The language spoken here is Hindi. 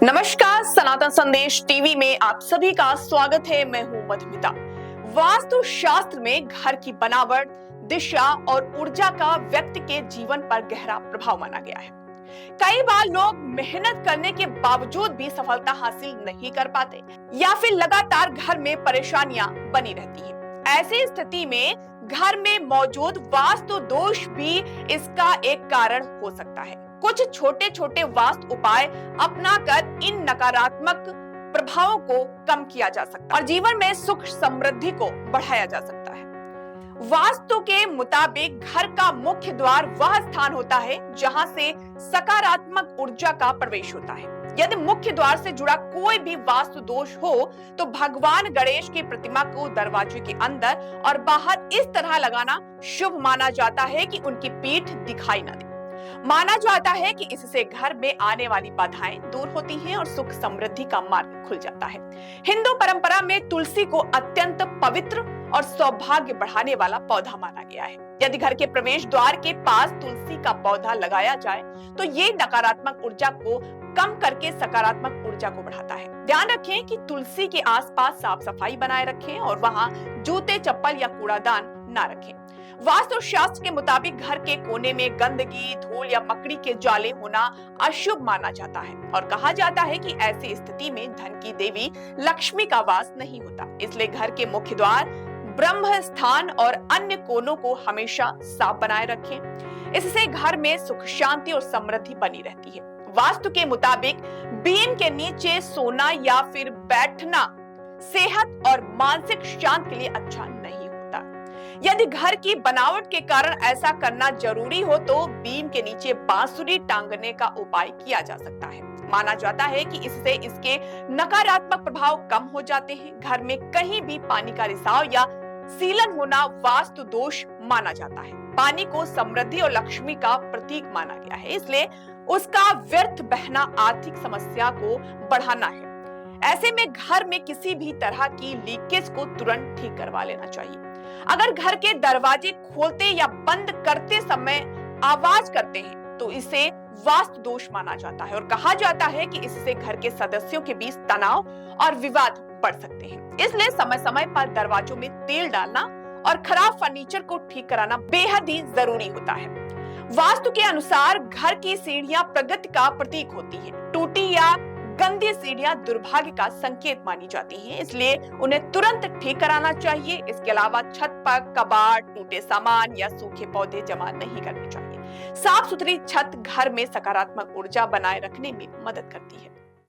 नमस्कार, सनातन संदेश टीवी में आप सभी का स्वागत है। मैं हूं मधुमिता। वास्तु शास्त्र में घर की बनावट, दिशा और ऊर्जा का व्यक्ति के जीवन पर गहरा प्रभाव माना गया है। कई बार लोग मेहनत करने के बावजूद भी सफलता हासिल नहीं कर पाते या फिर लगातार घर में परेशानियां बनी रहती हैं। ऐसी स्थिति में घर में मौजूद वास्तु दोष भी इसका एक कारण हो सकता है। कुछ छोटे छोटे वास्तु उपाय अपनाकर इन नकारात्मक प्रभावों को कम किया जा सकता है और जीवन में सुख समृद्धि को बढ़ाया जा सकता है। वास्तु के मुताबिक घर का मुख्य द्वार वह स्थान होता है जहां से सकारात्मक ऊर्जा का प्रवेश होता है। यदि मुख्य द्वार से जुड़ा कोई भी वास्तु दोष हो तो भगवान गणेश की प्रतिमा को दरवाजे के अंदर और बाहर इस तरह लगाना शुभ माना जाता है कि उनकी पीठ दिखाई न दे। माना जाता है कि इससे घर में आने वाली बाधाएं दूर होती हैं और सुख समृद्धि का मार्ग खुल जाता है। हिंदू परंपरा में तुलसी को अत्यंत पवित्र और सौभाग्य बढ़ाने वाला पौधा माना गया है। यदि घर के प्रवेश द्वार के पास तुलसी का पौधा लगाया जाए तो ये नकारात्मक ऊर्जा को कम करके सकारात्मक ऊर्जा को बढ़ाता है। ध्यान रखें कि तुलसी के आसपास साफ सफाई बनाए रखें और वहां जूते, चप्पल या कूड़ादान ना रखें। वास्तु शास्त्र के मुताबिक घर के कोने में गंदगी, धूल या मकड़ी के जाले होना अशुभ माना जाता है और कहा जाता है कि ऐसी स्थिति में धन की देवी लक्ष्मी का वास नहीं होता। इसलिए घर के मुख्य द्वार, ब्रह्म स्थान और अन्य कोनों को हमेशा साफ बनाए रखें। इससे घर में सुख, शांति और समृद्धि बनी रहती है। वास्तु के मुताबिक बीम के नीचे सोना या फिर बैठना सेहत और मानसिक शांति के लिए अच्छा नहीं होता। यदि घर की बनावट के कारण ऐसा करना जरूरी हो तो बीम के नीचे बांसुरी टांगने का उपाय किया जा सकता है। माना जाता है कि इससे इसके नकारात्मक प्रभाव कम हो जाते हैं। घर में कहीं भी पानी का रिसाव या सीलन होना वास्तु दोष माना जाता है। पानी को समृद्धि और लक्ष्मी का प्रतीक माना गया है, इसलिए उसका व्यर्थ बहना आर्थिक समस्या को बढ़ाना है। ऐसे में घर में किसी भी तरह की लीकेज को तुरंत ठीक करवा लेना चाहिए। अगर घर के दरवाजे खोलते या बंद करते समय आवाज करते हैं तो इसे वास्तु दोष माना जाता है और कहा जाता है कि इससे घर के सदस्यों के बीच तनाव और विवाद बढ़ सकते हैं। इसलिए समय समय पर दरवाजों में तेल डालना और खराब फर्नीचर को ठीक कराना बेहद ही जरूरी होता है। वास्तु के अनुसार घर की सीढ़ियां प्रगति का प्रतीक होती है। टूटी या गंदी सीढ़ियां दुर्भाग्य का संकेत मानी जाती हैं, इसलिए उन्हें तुरंत ठीक कराना चाहिए। इसके अलावा छत पर कबाड़, टूटे सामान या सूखे पौधे जमा नहीं करने चाहिए। साफ सुथरी छत घर में सकारात्मक ऊर्जा बनाए रखने में मदद करती है।